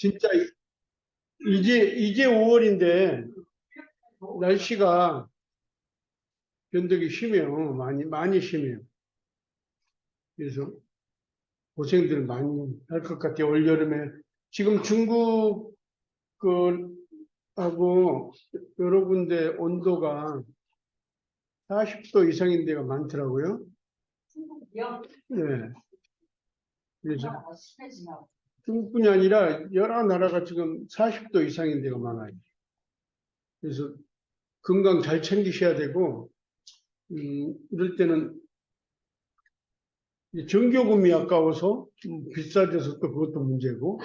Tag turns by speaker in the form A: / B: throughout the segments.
A: 진짜 이제 5월인데 날씨가 변덕이 심해요. 많이 심해요. 그래서 고생들 많이 할 것 같아요. 올여름에. 지금 중국 하고 여러 군데 온도가 40도 이상인 데가 많더라고요.
B: 중국이요?
A: 네. 그래서
B: 심해지나 보다.
A: 중국뿐이 아니라 여러 나라가 지금 40도 이상인 데가 많아요. 그래서 건강 잘 챙기셔야 되고, 이럴 때는 전기요금이 아까워서 비싸져서 또 그것도 문제고,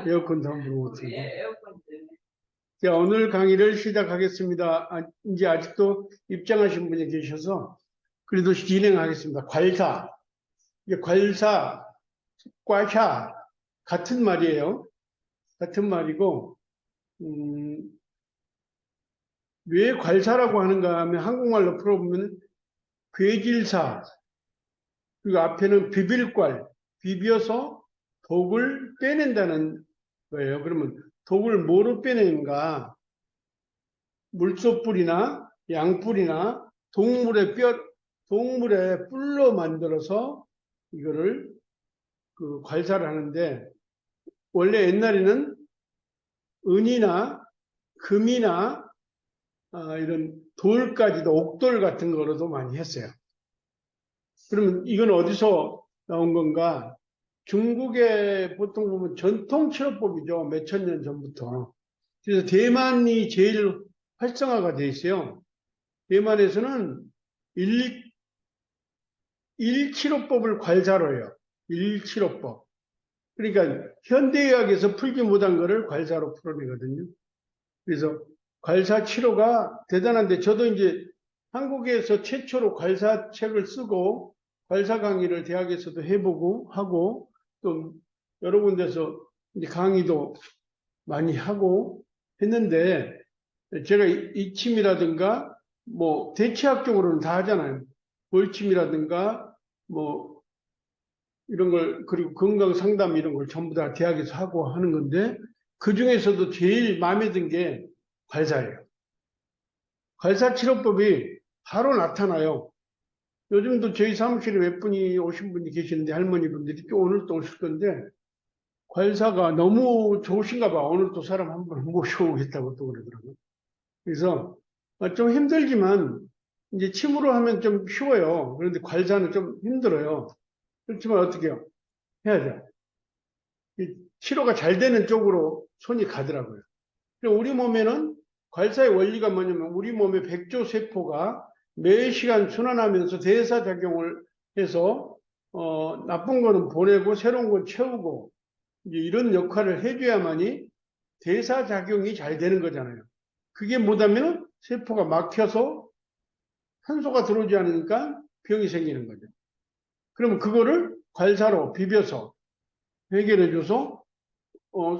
A: 에어컨도 함부로 못 틀고.
B: 에어컨 때문에.
A: 자, 오늘 강의를 시작하겠습니다. 이제 아직도 입장하신 분이 계셔서 그래도 진행하겠습니다. 괄사. 이게 괄사, 꽈샤 같은 말이에요. 같은 말이고, 왜 괄사라고 하는가 하면 한국말로 풀어보면 괴질사, 그리고 앞에는 비빌괄, 비벼서 독을 빼낸다는 거예요. 그러면 독을 뭐로 빼내는가? 물소뿔이나 양뿔이나 동물의 뿔로 만들어서 이거를 괄사를 하는데, 원래 옛날에는 은이나 금이나 이런 돌까지도 옥돌 같은 거로도 많이 했어요. 그러면 이건 어디서 나온 건가? 중국에 보통 보면 전통 치료법이죠. 몇천 년 전부터. 그래서 대만이 제일 활성화가 돼 있어요. 대만에서는 일치료법을 괄사로 해요. 일치료법. 그러니까 현대의학에서 풀지 못한 거를 괄사로 풀어내거든요. 그래서 괄사 치료가 대단한데, 저도 이제 한국에서 최초로 괄사 책을 쓰고 괄사 강의를 대학에서도 해보고 하고, 또 여러 군데서 이제 강의도 많이 하고 했는데, 제가 이침이라든가 뭐 대체학적으로는 다 하잖아요. 벌침이라든가 뭐 이런 걸, 그리고 건강 상담 이런 걸 전부 다 대학에서 하고 하는 건데, 그 중에서도 제일 마음에 든 게 괄사예요. 괄사 치료법이 바로 나타나요. 요즘도 저희 사무실에 몇 분이 오신 분이 계시는데, 할머니 분들이 또 오늘 또 오실 건데, 괄사가 너무 좋으신가 봐. 오늘 또 사람 한 분 모셔오겠다고 또 그러더라고요. 그래서 좀 힘들지만, 이제 침으로 하면 좀 쉬워요. 그런데 괄사는 좀 힘들어요. 그렇지만 어떻게 해요? 해야 돼요. 치료가 잘 되는 쪽으로 손이 가더라고요. 우리 몸에는 괄사의 원리가 뭐냐면, 우리 몸의 백조 세포가 매 시간 순환하면서 대사작용을 해서 나쁜 거는 보내고 새로운 걸 채우고, 이제 이런 역할을 해줘야만이 대사작용이 잘 되는 거잖아요. 그게 뭐냐면 세포가 막혀서 산소가 들어오지 않으니까 병이 생기는 거죠. 그러면 그거를 괄사로 비벼서 해결해줘서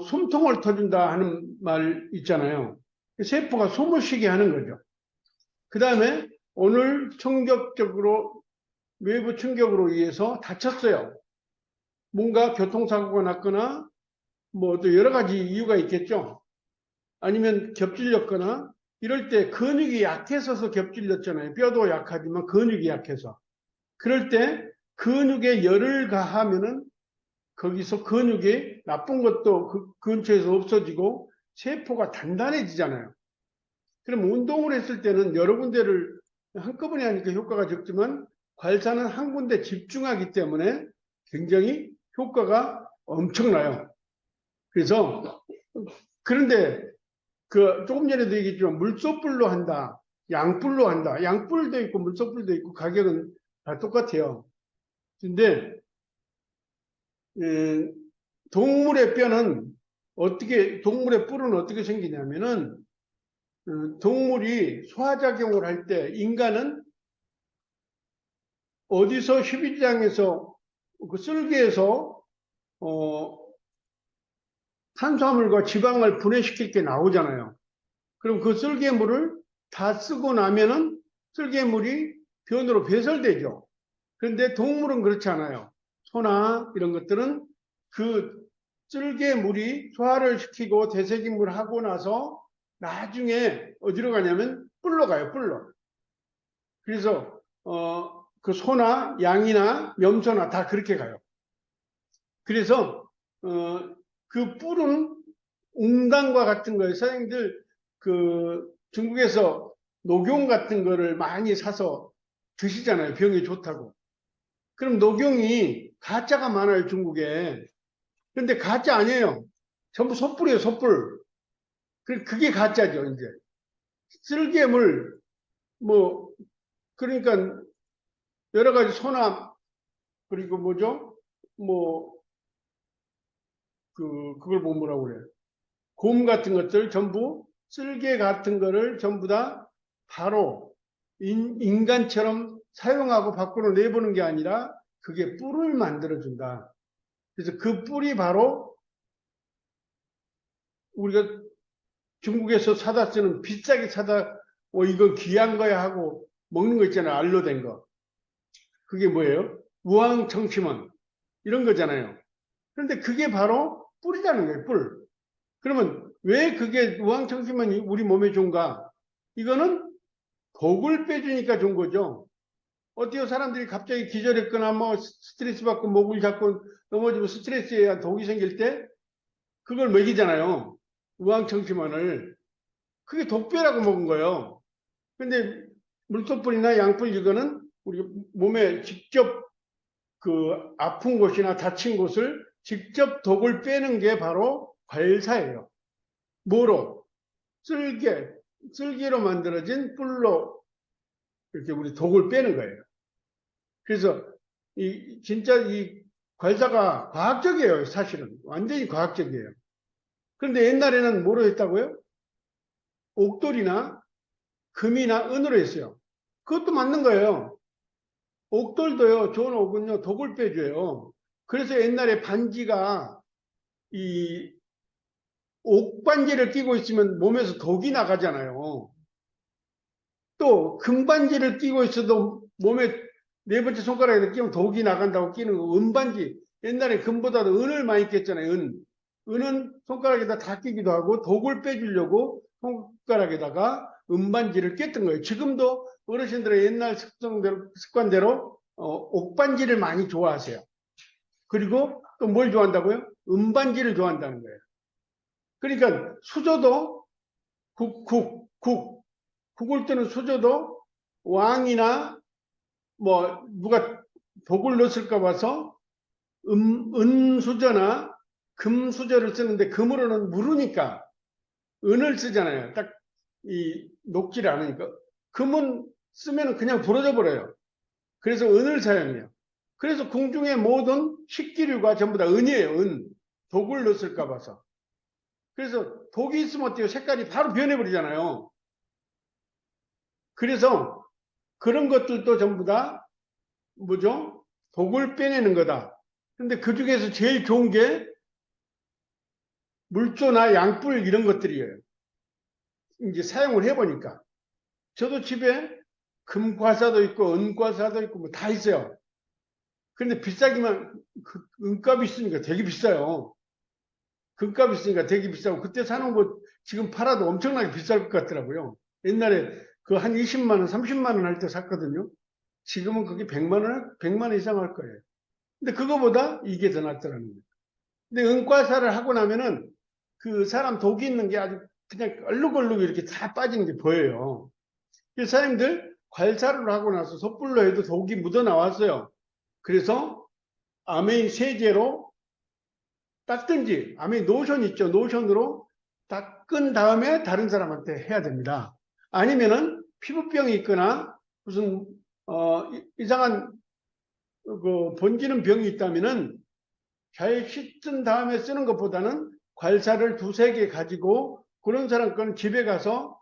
A: 숨통을 터준다 하는 말 있잖아요. 세포가 숨을 쉬게 하는 거죠. 그 다음에 오늘 충격적으로, 외부 충격으로 의해서 다쳤어요. 뭔가 교통사고가 났거나 뭐 또 여러 가지 이유가 있겠죠. 아니면 겹질렸거나, 이럴 때 근육이 약해서서 겹질렸잖아요. 뼈도 약하지만 근육이 약해서. 그럴 때 근육에 열을 가하면은 거기서 근육이 나쁜 것도 그 근처에서 없어지고 세포가 단단해지잖아요. 그럼 운동을 했을 때는 여러 군데를 한꺼번에 하니까 효과가 적지만, 괄사는 한 군데 집중하기 때문에 굉장히 효과가 엄청나요. 그래서, 그런데 조금 전에도 얘기했지만 물소뿔로 한다, 양뿔로 한다. 양뿔도 있고 물소뿔도 있고 가격은 다 똑같아요. 근데 동물의 뿔은 어떻게 생기냐면은, 동물이 소화작용을 할 때, 인간은 어디서 십이지장에서 그 쓸개에서 탄수화물과 지방을 분해시킬 게 나오잖아요. 그럼 그 쓸개물을 다 쓰고 나면은 쓸개물이 변으로 배설되죠. 그런데 동물은 그렇지 않아요. 소나 이런 것들은 그 쓸개물이 소화를 시키고 되새김을 하고 나서 나중에 어디로 가냐면 뿔로 가요, 뿔로. 그래서 그 소나 양이나 염소나 다 그렇게 가요. 그래서 그 뿔은 웅당과 같은 거예요. 사장님들 그 중국에서 녹용 같은 거를 많이 사서 드시잖아요. 병에 좋다고. 그럼 녹용이 가짜가 많아요, 중국에. 근데 가짜 아니에요. 전부 솥불이에요, 솥불. 그게 가짜죠, 이제. 쓸개물, 뭐, 그러니까 여러 가지 소나, 그리고 뭐죠? 뭐, 그걸 뭐라고 그래요? 곰 같은 것들 전부 쓸개 같은 거를 전부 다 바로 인간처럼 사용하고 밖으로 내보는 게 아니라 그게 뿔을 만들어준다. 그래서 그 뿔이 바로 우리가 중국에서 사다 쓰는 비싸게 사다 이거 귀한 거야 하고 먹는 거 있잖아요. 알로 된 거. 그게 뭐예요? 우황청심원 이런 거잖아요. 그런데 그게 바로 뿔이라는 거예요. 뿔. 그러면 왜 그게 우황청심원이 우리 몸에 좋은가? 이거는 독을 빼주니까 좋은 거죠. 어때요? 사람들이 갑자기 기절했거나 뭐 스트레스 받고 목을 잡고 넘어지면 스트레스에 의한 독이 생길 때 그걸 먹이잖아요. 우황청심원을. 그게 독배라고 먹은 거예요. 근데 물소뿔이나 양뿔 이거는 우리 몸에 직접 그 아픈 곳이나 다친 곳을 직접 독을 빼는 게 바로 괄사예요. 뭐로? 쓸개로 만들어진 뿔로 이렇게 우리 독을 빼는 거예요. 그래서 진짜 이 괄사가 과학적이에요, 사실은. 완전히 과학적이에요. 그런데 옛날에는 뭐로 했다고요? 옥돌이나 금이나 은으로 했어요. 그것도 맞는 거예요. 옥돌도요, 좋은 옥은요, 독을 빼줘요. 그래서 옛날에 반지가 이 옥반지를 끼고 있으면 몸에서 독이 나가잖아요. 또 금반지를 끼고 있어도 몸에 네 번째 손가락에 끼면 독이 나간다고 끼는 거. 은반지. 옛날에 금보다도 은을 많이 꼈잖아요. 은은 손가락에다 다 끼기도 하고 독을 빼주려고 손가락에다가 은반지를 꼈던 거예요. 지금도 어르신들의 옛날 습관대로 옥반지를 많이 좋아하세요. 그리고 또 뭘 좋아한다고요? 은반지를 좋아한다는 거예요. 그러니까 수저도 국을 뜨는 수저도 왕이나 뭐 누가 독을 넣었을까 봐서 은수저나 금수저를 쓰는데 금으로는 무르니까 은을 쓰잖아요. 딱 이 녹지를 않으니까. 금은 쓰면 그냥 부러져 버려요. 그래서 은을 사용해요. 그래서 궁중의 모든 식기류가 전부 다 은이에요. 은. 독을 넣었을까 봐서. 그래서 독이 있으면 어때요? 색깔이 바로 변해버리잖아요. 그래서 그런 것들도 전부 다 뭐죠? 독을 빼내는 거다. 근데 그 중에서 제일 좋은 게 물조나 양뿔 이런 것들이에요. 이제 사용을 해보니까. 저도 집에 금과사도 있고 은과사도 있고 뭐 다 있어요. 근데 비싸기만 은값이 있으니까 되게 비싸요. 금값이 있으니까 되게 비싸고 그때 사는 거 지금 팔아도 엄청나게 비쌀 것 같더라고요. 옛날에 그 한 20만 원, 30만 원 할 때 샀거든요. 지금은 그게 100만 원 이상 할 거예요. 근데 그거보다 이게 더 낫더라는 거예요. 근데 은과사를 하고 나면은 그 사람 독이 있는 게 아주 그냥 얼룩얼룩 이렇게 다 빠지는 게 보여요. 그래서 사람들 괄사를 하고 나서 섣불로 해도 독이 묻어 나왔어요. 그래서 아메이 세제로 닦든지 아메이 로션 있죠. 로션으로 닦은 다음에 다른 사람한테 해야 됩니다. 아니면은 피부병이 있거나 무슨 이상한 그 번지는 병이 있다면은 잘 씻은 다음에 쓰는 것보다는 괄사를 두세 개 가지고 그런 사람 건 집에 가서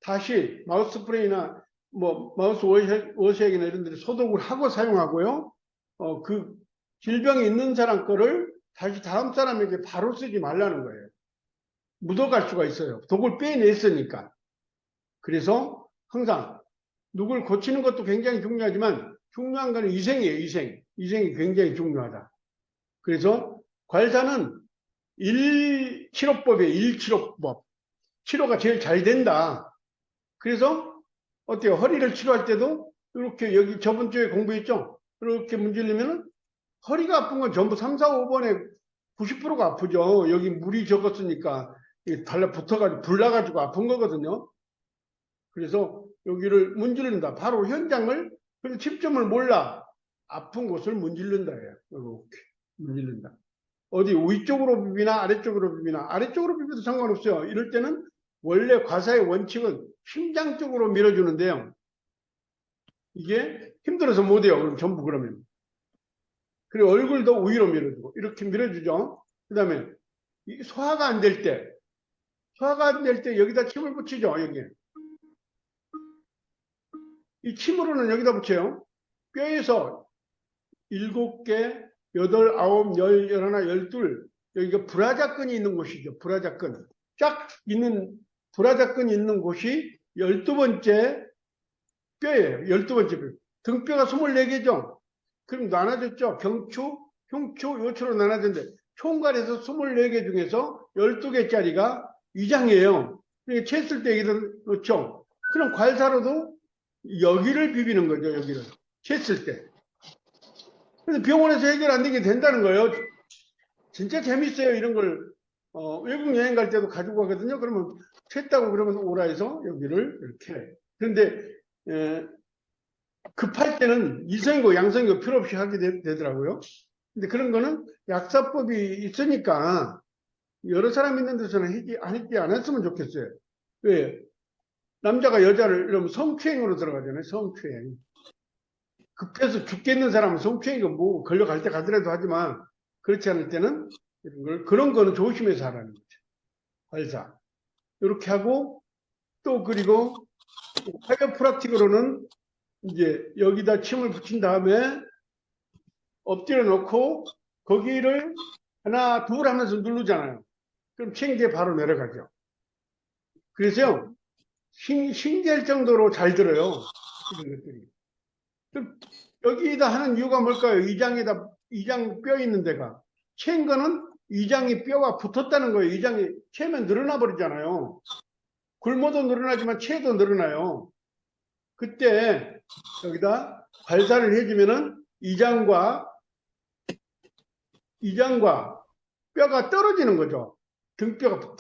A: 다시 마우스 스프레이나 뭐 마우스 워시액이나 이런 데를 소독을 하고 사용하고요. 그 질병이 있는 사람 거를 다시 다음 사람에게 바로 쓰지 말라는 거예요. 묻어갈 수가 있어요. 독을 빼냈으니까. 그래서 항상 누굴 고치는 것도 굉장히 중요하지만 중요한 거는 위생이에요. 위생이 굉장히 중요하다. 그래서 괄사는 치료법이에요. 일치료법. 치료가 제일 잘 된다. 그래서 어때요? 허리를 치료할 때도 이렇게 여기 저번 주에 공부했죠? 이렇게 문질르면 허리가 아픈 건 전부 3, 4, 5번에 90%가 아프죠. 여기 물이 적었으니까 달라붙어가지고 불나가지고 아픈 거거든요. 그래서 여기를 문지른다. 바로 현장을, 그래서 침점을 몰라. 아픈 곳을 문지른다예요. 이렇게 문지른다. 어디 위쪽으로 비비나 아래쪽으로 비비나, 아래쪽으로 비비도 상관없어요. 이럴 때는 원래 과사의 원칙은 심장 쪽으로 밀어주는데요. 이게 힘들어서 못해요. 그럼 전부 그러면. 그리고 얼굴도 위로 밀어주고 이렇게 밀어주죠. 그 다음에 소화가 안 될 때, 소화가 안 될 때 여기다 침을 붙이죠. 여기. 이 침으로는 여기다 붙여요. 뼈에서 7개, 8, 9, 10, 11, 12 여기가 브라자근이 있는 곳이죠. 브라자근. 쫙 있는 브라자근이 있는 곳이 12번째 뼈예요. 12번째 뼈. 등뼈가 24개죠. 그럼 나눠졌죠. 경추, 흉추, 요추로 나눠졌는데 총괄해서 24개 중에서 12개짜리가 위장이에요. 그러니까 챘을 때 여기다 놓죠. 그럼 관사로도 여기를 비비는 거죠. 여기를. 챘을 때. 그래서 병원에서 해결 안 되게 된다는 거예요. 진짜 재밌어요. 이런 걸 외국 여행 갈 때도 가지고 가거든요. 그러면 챘다고 그러면 오라 해서 여기를 이렇게. 그런데 급할 때는 이성이고 양성이고 필요 없이 하게 되더라고요. 근데 그런 거는 약사법이 있으니까 여러 사람 있는 데서는 안 했으면 좋겠어요. 왜? 남자가 여자를 이러면 성추행으로 들어가잖아요. 성추행. 급해서 죽겠는 사람은 성추행이고 뭐 걸려갈 때 가더라도 하지만 그렇지 않을 때는 그런 거는 조심해서 하라는 거죠. 발사. 이렇게 하고 또 그리고 카이로프락틱으로는 이제 여기다 침을 붙인 다음에 엎드려 놓고 거기를 하나 둘 하면서 누르잖아요. 그럼 체인지에 바로 내려가죠. 그래서요 신기할 정도로 잘 들어요. 이런 것들이. 그럼 여기다 하는 이유가 뭘까요? 이장 뼈 있는 데가 체인 거는 이장이 뼈가 붙었다는 거예요. 이장이 체면 늘어나 버리잖아요. 굶어도 늘어나지만 체도 늘어나요. 그때 여기다 발사를 해주면은 이장과 뼈가 떨어지는 거죠. 등뼈가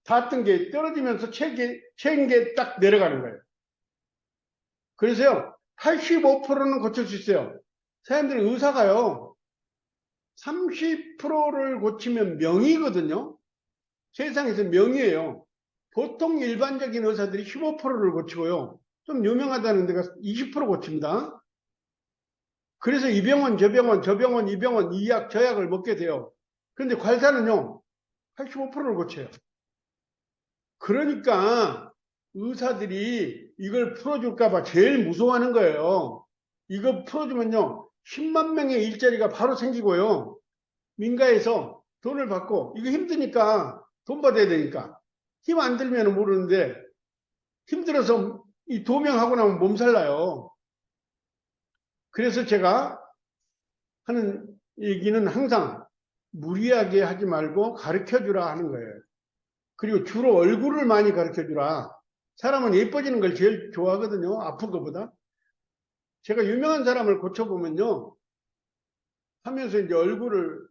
A: 닿았던 게 떨어지면서 체인 게 딱 내려가는 거예요. 그래서요, 85%는 고칠 수 있어요. 사람들이 의사가요, 30%를 고치면 명이거든요. 세상에서 명이에요. 보통 일반적인 의사들이 15%를 고치고요. 좀 유명하다는 데가 20% 고칩니다. 그래서 이 병원, 저 병원, 저 병원, 이 병원, 이 약, 저 약을 먹게 돼요. 그런데 관사는요, 85%를 고쳐요. 그러니까 의사들이 이걸 풀어줄까봐 제일 무서워하는 거예요. 이거 풀어주면요, 10만 명의 일자리가 바로 생기고요. 민가에서 돈을 받고, 이거 힘드니까 돈 받아야 되니까. 힘 안 들면 모르는데, 힘들어서 이 도명하고 나면 몸살 나요. 그래서 제가 하는 얘기는 항상 무리하게 하지 말고 가르쳐 주라 하는 거예요. 그리고 주로 얼굴을 많이 가르쳐 주라. 사람은 예뻐지는 걸 제일 좋아하거든요. 아픈 것보다. 제가 유명한 사람을 고쳐보면요. 하면서 이제 얼굴을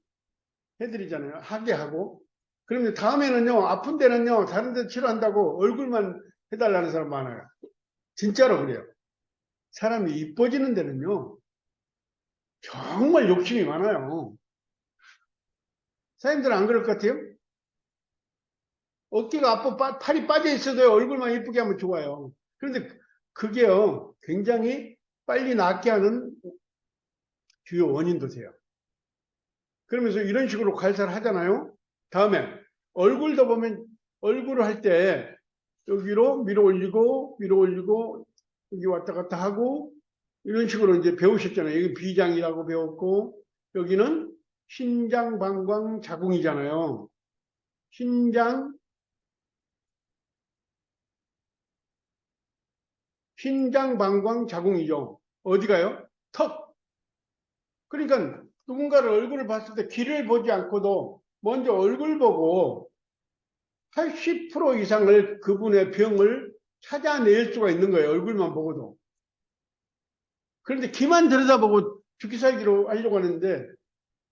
A: 해드리잖아요. 하게 하고. 그러면 다음에는요. 아픈 데는요. 다른 데 치료한다고 얼굴만 해달라는 사람 많아요. 진짜로 그래요. 사람이 이뻐지는 데는요. 정말 욕심이 많아요. 사장님들은 안 그럴 것 같아요? 어깨가 아파 팔이 빠져 있어도 얼굴만 예쁘게 하면 좋아요. 그런데 그게요. 굉장히 빨리 낫게 하는 주요 원인도 돼요. 그러면서 이런 식으로 관찰을 하잖아요. 다음에 얼굴도 보면 얼굴을 할 때 여기로 밀어 올리고 여기 왔다 갔다 하고 이런 식으로 이제 배우셨잖아요. 여기 비장이라고 배웠고 여기는 신장 방광 자궁이잖아요. 신장 방광 자궁이죠. 어디가요? 턱. 그러니까 누군가를 얼굴을 봤을 때 귀를 보지 않고도 먼저 얼굴 보고 80% 이상을 그분의 병을 찾아낼 수가 있는 거예요. 얼굴만 보고도. 그런데 귀만 들여다보고 죽기 살기로 하려고 하는데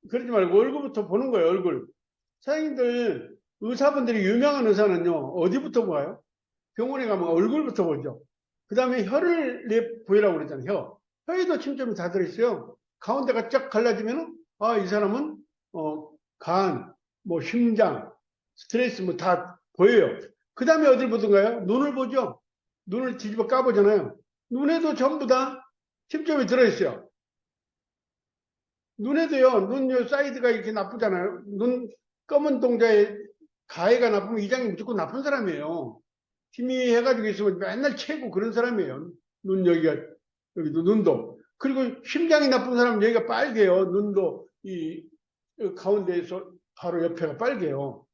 A: 그러지 말고 얼굴부터 보는 거예요. 얼굴. 사장님들, 의사분들이 유명한 의사는요. 어디부터 봐요? 병원에 가면 얼굴부터 보죠. 그 다음에 혀를 보이라고 그러잖아요. 혀에도 침점이 다 들어있어요. 가운데가 쫙 갈라지면 아, 이 사람은 간, 뭐 심장, 스트레스 뭐 다 보여요. 그 다음에 어딜 보던가요? 눈을 보죠. 눈을 뒤집어 까보잖아요. 눈에도 전부 다 침점이 들어있어요. 눈에도요, 눈 요 사이드가 이렇게 나쁘잖아요. 눈 검은 동자에 가해가 나쁘면 이장이 무조건 나쁜 사람이에요. 희미해가지고 있으면 맨날 채고 그런 사람이에요. 눈 여기가, 여기도 눈도. 그리고 심장이 나쁜 사람은 여기가 빨개요. 눈도 이 가운데에서 바로 옆에가 빨개요.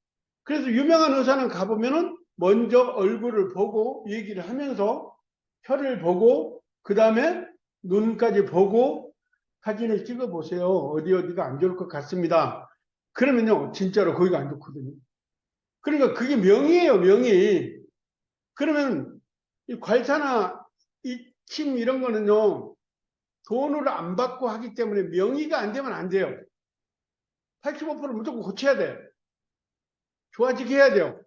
A: 그래서 유명한 의사는 가보면은 먼저 얼굴을 보고 얘기를 하면서 혀를 보고 그 다음에 눈까지 보고 사진을 찍어 보세요. 어디 어디가 안 좋을 것 같습니다. 그러면요, 진짜로 거기가 안 좋거든요. 그러니까 그게 명의예요, 명의. 그러면 이 괄사나 이 침 이런 거는요, 돈을 안 받고 하기 때문에 명의가 안 되면 안 돼요. 85% 무조건 고쳐야 돼. 좋아지게 해야 돼요.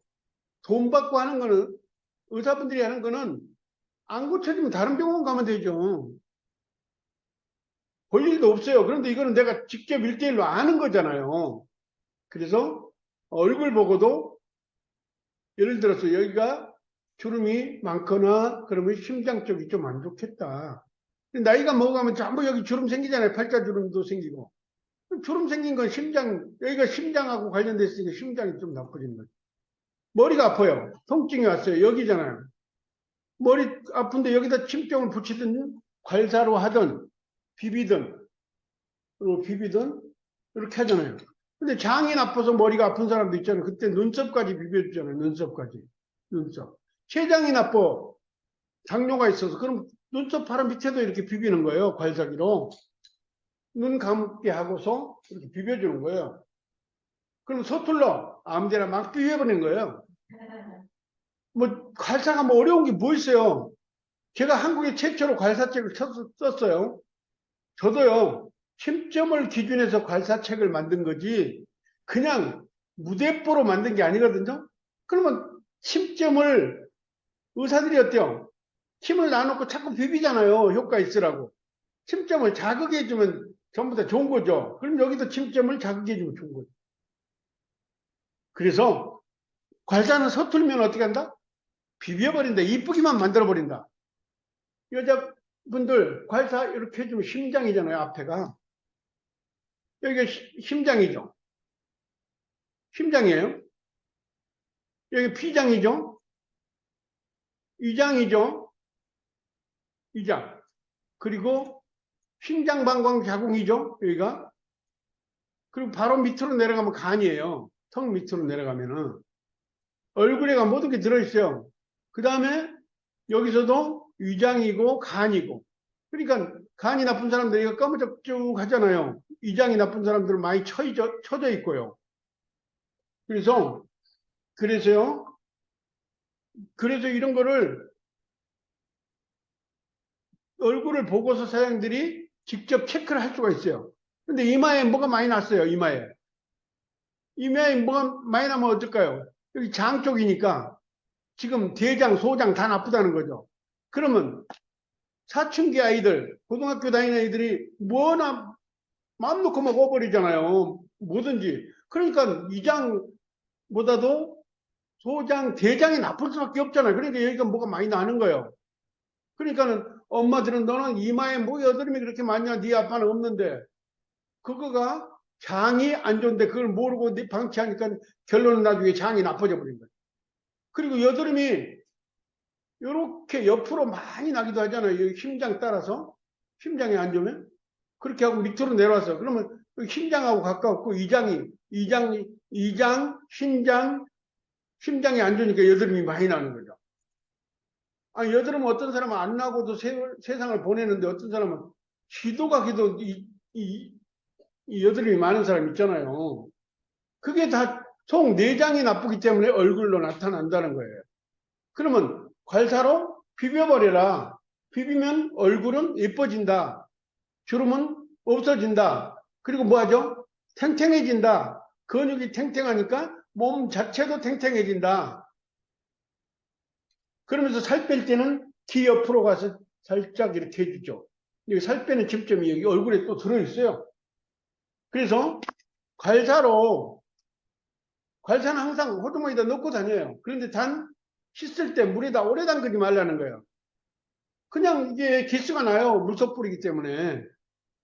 A: 돈 받고 하는 거는, 의사분들이 하는 거는 안 고쳐지면 다른 병원 가면 되죠. 볼 일도 없어요. 그런데 이거는 내가 직접 1대1로 아는 거잖아요. 그래서 얼굴 보고도 예를 들어서 여기가 주름이 많거나 그러면 심장 쪽이 좀 안 좋겠다. 나이가 먹어가면 전부 여기 주름 생기잖아요. 팔자 주름도 생기고. 주름 생긴 건 심장, 여기가 심장하고 관련돼 있으니까 심장이 좀 나빠진 거죠. 머리가 아파요. 통증이 왔어요. 여기잖아요. 머리 아픈데 여기다 침병을 붙이든 괄사로 하든 비비든 그리고 비비든 이렇게 하잖아요. 근데 장이 나빠서 머리가 아픈 사람도 있잖아요. 그때 눈썹까지 비벼주잖아요. 눈썹까지. 눈썹. 췌장이 나빠. 당뇨가 있어서 그럼 눈썹 바로 밑에도 이렇게 비비는 거예요. 괄사기로. 눈 감게 하고서 이렇게 비벼주는 거예요. 그럼 서툴러 아무데나 막 비벼버리는 거예요. 뭐 괄사가 뭐 어려운 게 뭐 있어요. 제가 한국에 최초로 괄사책을 썼어요. 저도요. 침점을 기준해서 괄사책을 만든 거지 그냥 무대뽀로 만든 게 아니거든요. 그러면 침점을 의사들이 어때요? 침을 놔놓고 자꾸 비비잖아요. 효과 있으라고. 침점을 자극해주면 전부 다 좋은 거죠. 그럼 여기도 침점을 자극해주면 좋은 거죠. 그래서 괄사는 서툴면 어떻게 한다? 비벼버린다. 이쁘기만 만들어버린다. 여자분들 괄사 이렇게 해주면 심장이잖아요. 앞에가. 여기가 심장이죠. 심장이에요. 여기 피장이죠. 위장이죠. 위장. 그리고 심장방광 자궁이죠. 여기가. 그리고 바로 밑으로 내려가면 간이에요. 턱 밑으로 내려가면은. 얼굴에가 모든 게 들어있어요. 그 다음에 여기서도 위장이고 간이고. 그러니까 간이 나쁜 사람들 이거 까무적쭉 하잖아요. 위장이 나쁜 사람들은 많이 처져 있고요. 그래서요. 그래서 이런 거를 얼굴을 보고서 사장들이 직접 체크를 할 수가 있어요. 근데 이마에 뭐가 많이 났어요. 이마에 뭐가 많이 나면 어떨까요? 여기 장 쪽이니까 지금 대장, 소장 다 나쁘다는 거죠. 그러면 사춘기 아이들, 고등학교 다니는 아이들이 뭐나 마음 놓고 먹어버리잖아요. 뭐든지. 그러니까 위장보다도 소장, 대장이 나쁠 수밖에 없잖아요. 그러니까 여기가 뭐가 많이 나는 거예요. 그러니까는 엄마들은 너는 이마에 뭐 여드름이 그렇게 많냐? 네 아빠는 없는데. 그거가 장이 안 좋은데 그걸 모르고 방치하니까 결론은 나중에 장이 나빠져 버린 거예요. 그리고 여드름이 이렇게 옆으로 많이 나기도 하잖아요. 심장 따라서. 심장이 안 좋으면. 그렇게 하고 밑으로 내려와서. 그러면 심장하고 가까웠고, 신장, 심장이 안 좋으니까 여드름이 많이 나는 거죠. 아니, 여드름은 어떤 사람은 안 나고도 세상을 보내는데 어떤 사람은 기도 이 여드름이 많은 사람 있잖아요. 그게 다 속 내장이 나쁘기 때문에 얼굴로 나타난다는 거예요. 그러면 괄사로 비벼버려라. 비비면 얼굴은 예뻐진다. 주름은 없어진다. 그리고 뭐 하죠? 탱탱해진다. 근육이 탱탱하니까 몸 자체도 탱탱해진다. 그러면서 살 뺄 때는 귀 옆으로 가서 살짝 이렇게 해주죠. 여기 살 빼는 집점이 여기 얼굴에 또 들어있어요. 그래서 괄사는 항상 호두머니에다 넣고 다녀요. 그런데 단 씻을 때 물에다 오래 담그지 말라는 거예요. 그냥 이게 기스가 나요. 물속 뿌리기 때문에.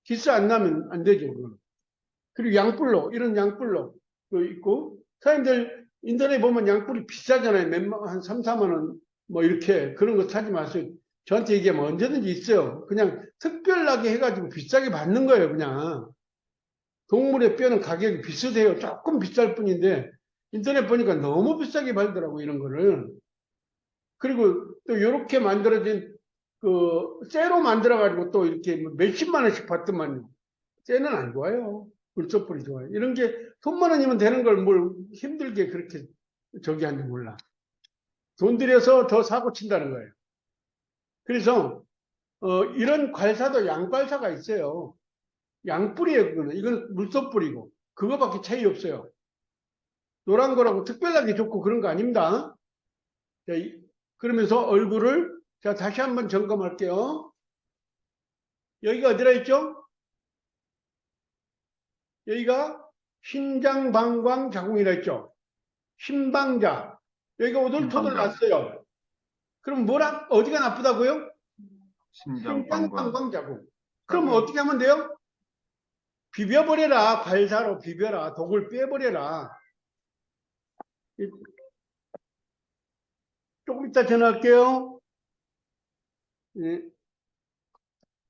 A: 기스 안 나면 안 되죠. 그건. 그리고 양뿔로, 이런 양뿔로 있고, 사람들 인터넷 보면 양뿔이 비싸잖아요. 한 3, 4만 원, 뭐 이렇게. 그런 거 사지 마세요. 저한테 얘기하면 언제든지 있어요. 그냥 특별하게 해가지고 비싸게 받는 거예요, 그냥. 동물의 뼈는 가격이 비슷해요. 조금 비쌀 뿐인데, 인터넷 보니까 너무 비싸게 팔더라고, 이런 거를. 그리고 또 이렇게 만들어진 쇠로 만들어가지고 또 이렇게 몇십만 원씩 받더만요. 쇠는 안 좋아요. 물소뿔이 좋아요. 이런 게 돈만 원이면 되는 걸 뭘 힘들게 그렇게 저기 하는지 몰라. 돈 들여서 더 사고 친다는 거예요. 그래서 이런 괄사도 양괄사가 있어요. 양뿔이에요. 그거는. 이건 물소뿔이고 그거밖에 차이 없어요. 노란 거라고 특별하게 좋고 그런 거 아닙니다. 자, 그러면서 얼굴을 자 다시 한번 점검할게요. 여기가 어디라 했죠? 여기가 신장방광 자궁이라 했죠. 신방자. 여기가 오돌토돌
C: 신방자.
A: 났어요. 그럼 어디가 나쁘다고요?
C: 신장방광.
A: 신장방광 자궁. 그럼 어떻게 하면 돼요? 비벼버려라. 괄사로 비벼라. 독을 빼버려라. 조금 이따 전화할게요. 예.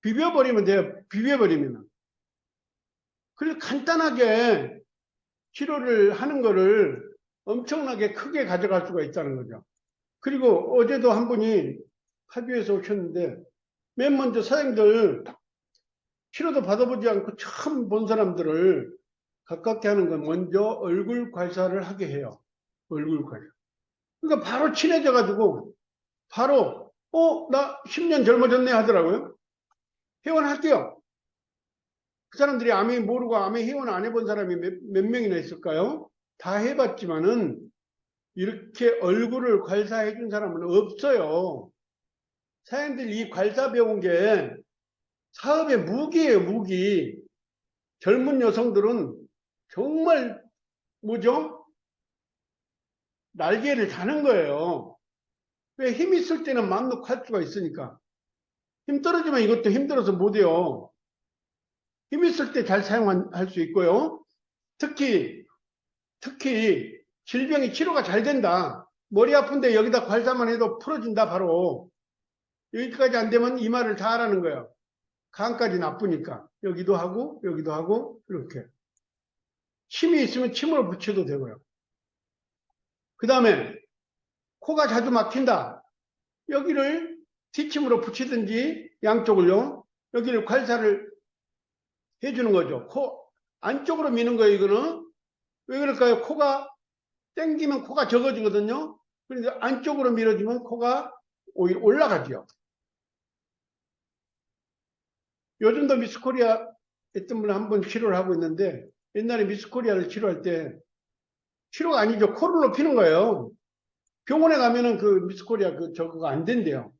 A: 비벼버리면 돼요. 비벼버리면. 그래서 간단하게 치료를 하는 거를 엄청나게 크게 가져갈 수가 있다는 거죠. 그리고 어제도 한 분이 파주에서 오셨는데 맨 먼저 사장님들 치료도 받아보지 않고 처음 본 사람들을 가깝게 하는 건 먼저 얼굴 괄사를 하게 해요. 얼굴 괄사. 그러니까 바로 친해져 가지고 바로 나 10년 젊어졌네 하더라고요. 회원할게요. 그 사람들이 암이 모르고 암에 회원 안 해본 사람이 몇 명이나 있을까요? 다 해봤지만은 이렇게 얼굴을 괄사해 준 사람은 없어요. 사장님들 이 괄사 배운 게 사업의 무기예요, 무기. 젊은 여성들은 정말 뭐죠? 날개를 다는 거예요. 왜 힘 있을 때는 마음 놓고 할 수가 있으니까. 힘 떨어지면 이것도 힘들어서 못해요. 힘 있을 때 잘 사용할 수 있고요. 특히 질병이 치료가 잘 된다. 머리 아픈데 여기다 괄사만 해도 풀어진다 바로. 여기까지 안 되면 이마를 다 하라는 거예요. 간까지 나쁘니까. 여기도 하고 이렇게. 침이 있으면 침으로 붙여도 되고요. 그 다음에 코가 자주 막힌다. 여기를 뒷침으로 붙이든지 양쪽을요. 여기를 괄사를 해주는 거죠. 코 안쪽으로 미는 거예요. 이거는. 왜 그럴까요? 코가 땡기면 코가 적어지거든요. 그런데 안쪽으로 밀어주면 코가 오히려 올라가죠. 요즘도 미스코리아 했던 분 한 번 치료를 하고 있는데 옛날에 미스코리아를 치료할 때 치료가 아니죠. 코를 높이는 거예요. 병원에 가면은 그 미스코리아 저거가 안 된대요.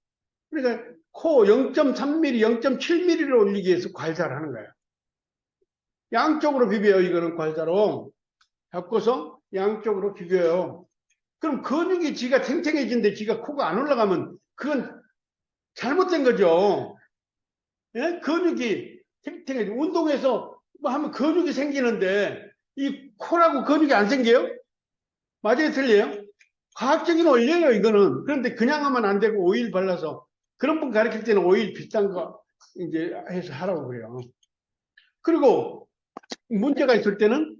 A: 그러니까 코 0.3mm, 0.7mm를 올리기 위해서 괄사를 하는 거예요. 양쪽으로 비벼요. 이거는 괄사로. 잡고서 양쪽으로 비벼요. 그럼 근육이 지가 탱탱해지는데 지가 코가 안 올라가면 그건 잘못된 거죠. 예? 근육이 탱탱해지. 운동해서 뭐 하면 근육이 생기는데 이 코라고 근육이 안 생겨요? 맞아요, 틀려요? 과학적인 원리예요, 이거는. 그런데 그냥 하면 안 되고 오일 발라서 그런 분 가르칠 때는 오일 비싼 거 이제 해서 하라고 그래요. 그리고 문제가 있을 때는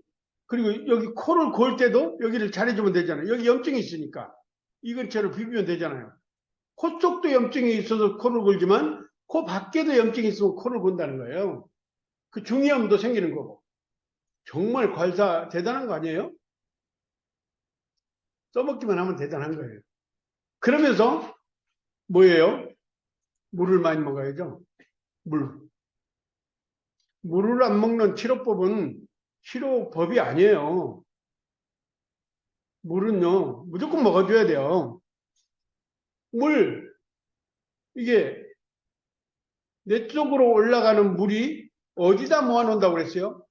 A: 그리고 여기 코를 골 때도 여기를 잘해주면 되잖아요. 여기 염증이 있으니까 이 근처를 비비면 되잖아요. 코 쪽도 염증이 있어서 코를 골지만 코 밖에도 염증이 있으면 코를 곤다는 거예요. 그 중이염도 생기는 거고. 정말 괄사 대단한 거 아니에요? 써먹기만 하면 대단한 거예요. 그러면서 뭐예요? 물을 많이 먹어야죠. 물을 안 먹는 치료법은 치료법이 아니에요. 물은요, 무조건 먹어줘야 돼요. 이게 내 쪽으로 올라가는 물이 어디다 모아놓는다고 그랬어요?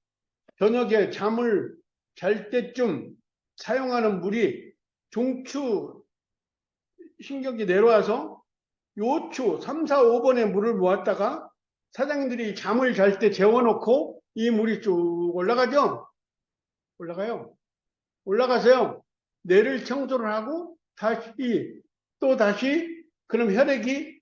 A: 저녁에 잠을 잘 때쯤 사용하는 물이 중추 신경이 내려와서 요추 3, 4, 5번의 물을 모았다가 사장님들이 잠을 잘 때 재워놓고 이 물이 쭉 올라가죠? 올라가요. 올라가서요. 뇌를 청소를 하고 다시 그럼 혈액이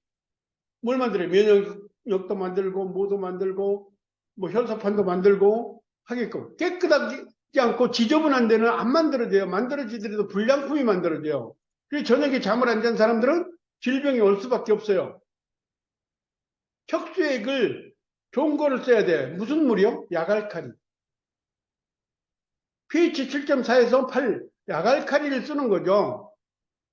A: 뭘 만들어요? 면역력도 만들고 뭐도 만들고 뭐 혈소판도 만들고 하게끔 깨끗하지 않고 지저분한 데는 안 만들어져요. 만들어지더라도 불량품이 만들어져요. 그래서 저녁에 잠을 안 잔 사람들은 질병이 올 수밖에 없어요. 척수액을 좋은 거를 써야 돼. 무슨 물이요? 약알칼리. pH 7.4에서 8 약알칼리를 쓰는 거죠.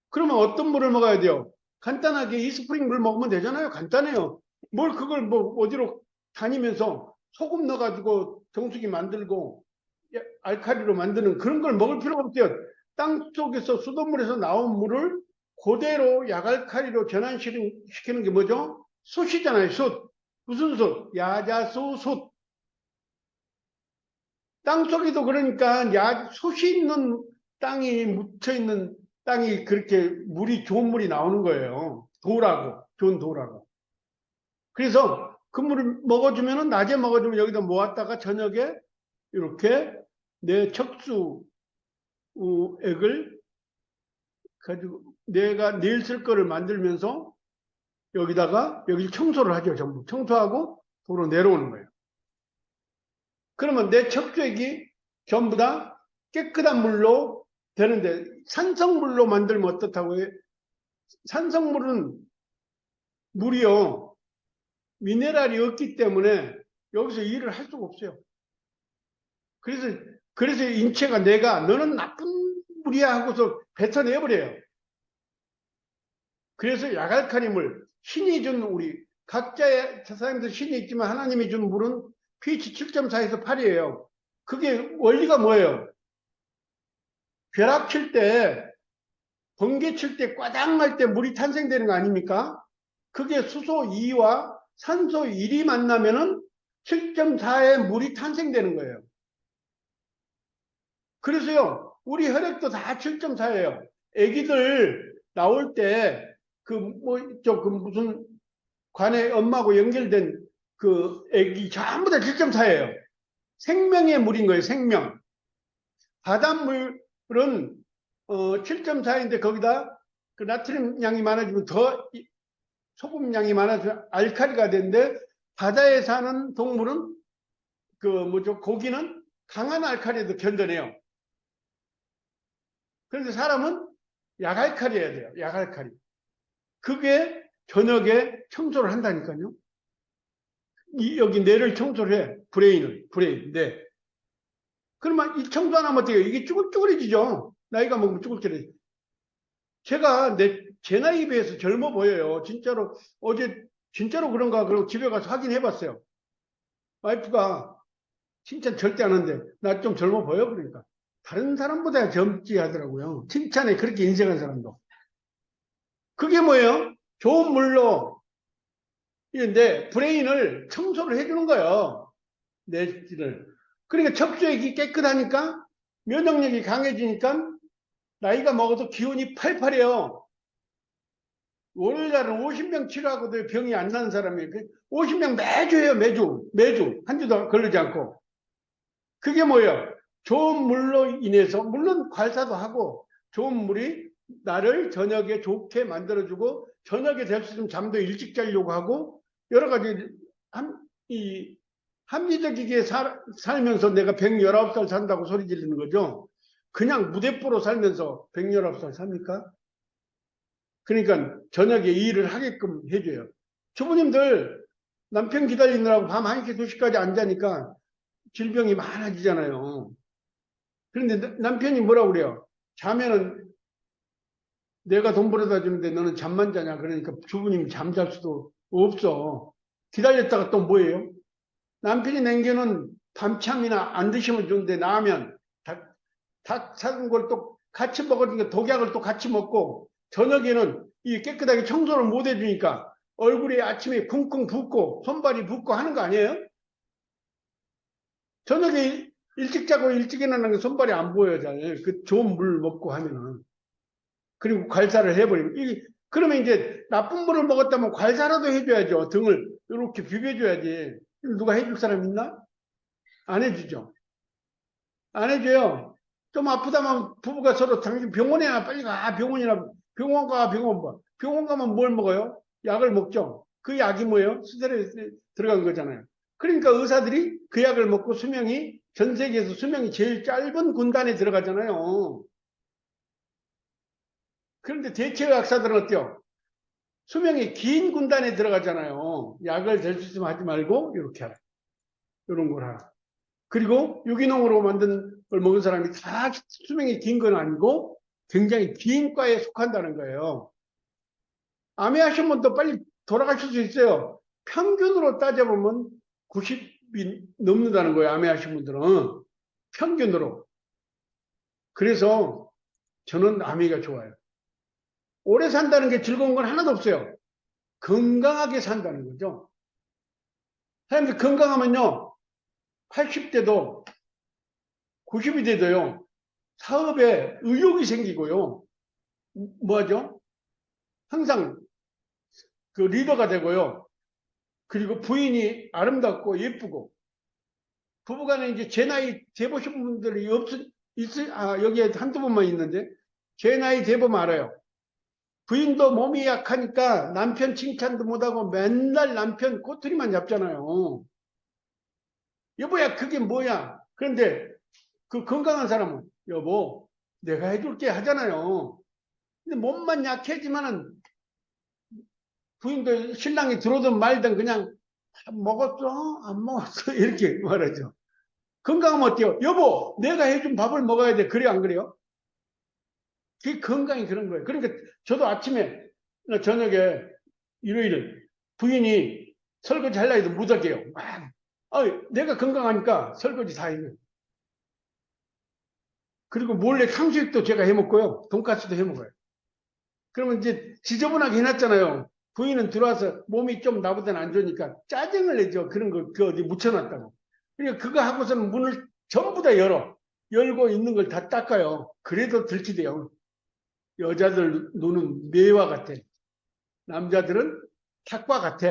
A: 그러면 어떤 물을 먹어야 돼요? 간단하게 이스프링 물 먹으면 되잖아요. 간단해요. 뭘 그걸 뭐 어디로 다니면서 소금 넣어가지고 정수기 만들고 알칼리로 만드는 그런 걸 먹을 필요가 없어요. 땅 속에서 수돗물에서 나온 물을 그대로 약알칼리로 전환시키는 게 뭐죠? 숯이잖아요. 숯. 무슨 숯? 야자수 숯. 땅 속에도 그러니까 숯이 있는 땅이 묻혀있는 땅이 그렇게 좋은 물이 나오는 거예요. 좋은 도라고. 그래서 그 물을 먹어주면은 낮에 먹어주면 여기다 모았다가 저녁에 이렇게 내 척수액을 가지고 내가 내일 쓸 거를 만들면서 여기 청소를 하죠. 전부 청소하고 도로 내려오는 거예요. 그러면 내 척수액이 전부 다 깨끗한 물로 되는데 산성물로 만들면 어떻다고 해요? 산성물은 물이요. 미네랄이 없기 때문에 여기서 일을 할 수가 없어요. 그래서 인체가 내가 너는 나쁜 물이야 하고서 뱉어내버려요. 그래서 약알칼리물, 신이 준 각자의 사람들 신이 있지만 하나님이 준 물은 pH 7.4에서 8이에요. 그게 원리가 뭐예요? 벼락 칠 때, 번개 칠 때, 꽈당 날 때 물이 탄생되는 거 아닙니까? 그게 수소 2와 산소 1이 만나면은 7.4의 물이 탄생되는 거예요. 그래서요, 우리 혈액도 다 7.4예요. 애기들 나올 때, 무슨 관에 엄마하고 연결된 그 애기 전부 다 7.4예요. 생명의 물인 거예요, 생명. 바닷물은 7.4인데 거기다 그 나트륨 양이 많아지면 소금 양이 많아지면 알칼리가 되는데 바다에 사는 동물은 고기는 강한 알칼리에도 견뎌내요. 그런데 사람은 약알칼리여야 돼요. 약알칼리. 그게 저녁에 청소를 한다니까요. 여기 뇌를 청소를 해. 브레인, 네. 그러면 이 청소 안 하면 어떻게 해요? 이게 쭈글쭈글해지죠. 나이가 먹으면 쭈글쭈글해지죠. 제가 제 나이에 비해서 젊어 보여요. 진짜로, 어제 진짜로 그런가? 그러고 집에 가서 확인해 봤어요. 와이프가 칭찬 절대 안 하는데, 나 좀 젊어 보여? 그러니까. 다른 사람보다 젊지 하더라고요. 칭찬에 그렇게 인색한 사람도. 그게 뭐예요? 좋은 물로, 내 브레인을 청소를 해주는 거예요. 뇌를. 그러니까 척수액이 깨끗하니까 면역력이 강해지니까 나이가 먹어도 기운이 팔팔해요. 월요일날은 50명 치료하고도 병이 안 나는 사람이 50명 매주 해요. 매주 한 주도 걸리지 않고. 그게 뭐예요? 좋은 물로 인해서 물론 괄사도 하고 좋은 물이 나를 저녁에 좋게 만들어주고 저녁에 될 수 있으면 잠도 일찍 자려고 하고 여러 가지 합리적이게 살면서 내가 119살 산다고 소리 지르는 거죠. 그냥 무대뽀로 살면서 119살 삽니까? 그러니까 저녁에 일을 하게끔 해줘요. 주부님들 남편 기다리느라고 밤 1시, 2시까지 안 자니까 질병이 많아지잖아요. 그런데 남편이 뭐라고 그래요? 자면은 내가 돈 벌어다 주는데 너는 잠만 자냐? 그러니까 주부님이 잠잘 수도 없어. 기다렸다가 또 뭐예요? 남편이 남겨놓은 밤참이나 안 드시면 좋은데 나면 닭 사는 걸 또 같이 먹으니까 독약을 또 같이 먹고 저녁에는 이 깨끗하게 청소를 못 해주니까 얼굴이 아침에 쿵쿵 붓고 손발이 붓고 하는 거 아니에요? 저녁에 일찍 자고 일찍 일어나는 게 손발이 안 보여잖아요. 그 좋은 물 먹고 하면은. 그리고 괄사를 해버리면. 그러면 이제 나쁜 물을 먹었다면 괄사라도 해줘야죠. 등을 이렇게 비벼줘야지. 누가 해줄 사람 있나? 안 해주죠. 안 해줘요. 좀 아프다면 부부가 서로 당신 병원이나 빨리 가. 병원 가. 병원 봐. 병원 가면 뭘 먹어요? 약을 먹죠. 그 약이 뭐예요? 스트레스 들어간 거잖아요. 그러니까 의사들이 그 약을 먹고 전 세계에서 수명이 제일 짧은 군단에 들어가잖아요. 그런데 대체의학사들은 어때요? 수명이 긴 군단에 들어가잖아요. 약을 될 수 있으면 하지 말고 이렇게 하라. 이런 걸 하라. 그리고 유기농으로 만든 걸 먹은 사람이 다 수명이 긴 건 아니고 굉장히 긴 과에 속한다는 거예요. 암에 하신 분도 빨리 돌아가실 수 있어요. 평균으로 따져보면 90이 넘는다는 거예요. 암에 하신 분들은. 평균으로. 그래서 저는 암이가 좋아요. 오래 산다는 게 즐거운 건 하나도 없어요. 건강하게 산다는 거죠. 사람들이 건강하면요. 80대도 90이 돼도요. 사업에 의욕이 생기고요. 뭐하죠? 항상 그 리더가 되고요. 그리고 부인이 아름답고 예쁘고 부부간에 이제 제 나이 돼보신 분들이 여기에 한두 분만 있는데 제 나이 돼보면 알아요. 부인도 몸이 약하니까 남편 칭찬도 못하고 맨날 남편 꼬투리만 잡잖아요. 여보야 그게 뭐야? 그런데 그 건강한 사람은 여보 내가 해줄게 하잖아요. 근데 몸만 약해지면은 부인도 신랑이 들어오든 말든 그냥 먹었어? 안 먹었어? 이렇게 말하죠. 건강하면 어때요? 여보 내가 해준 밥을 먹어야 돼. 그래 안 그래요? 그게 건강이 그런 거예요. 그러니까 저도 아침에 저녁에 일요일 부인이 설거지 하려 해도 못하게요. 내가 건강하니까 설거지 다 해요. 그리고 몰래 탕수육도 제가 해 먹고요. 돈가스도 해 먹어요. 그러면 이제 지저분하게 해놨잖아요. 부인은 들어와서 몸이 좀 나보다는 안 좋으니까 짜증을 내죠. 그런 거, 그 어디 묻혀놨다고. 그러니까 그거 하고서는 문을 전부 다 열어. 열고 있는 걸 다 닦아요. 그래도 들키대요. 여자들 눈은 매와 같아. 남자들은 탁과 같아.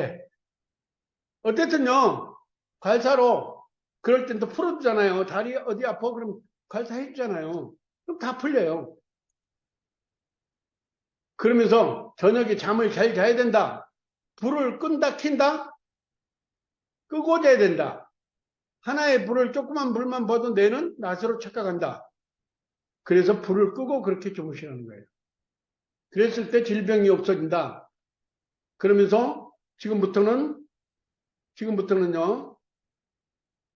A: 어쨌든요, 관사로 그럴 땐 또 풀어주잖아요. 다리 어디 아파? 그럼 관사 해주잖아요. 그럼 다 풀려요. 그러면서 저녁에 잠을 잘 자야 된다. 불을 끈다, 킨다? 끄고 자야 된다. 하나의 불을 조그만 불만 봐도 뇌는 낮으로 착각한다. 그래서 불을 끄고 그렇게 주무시는 거예요. 그랬을 때 질병이 없어진다. 그러면서 지금부터는요,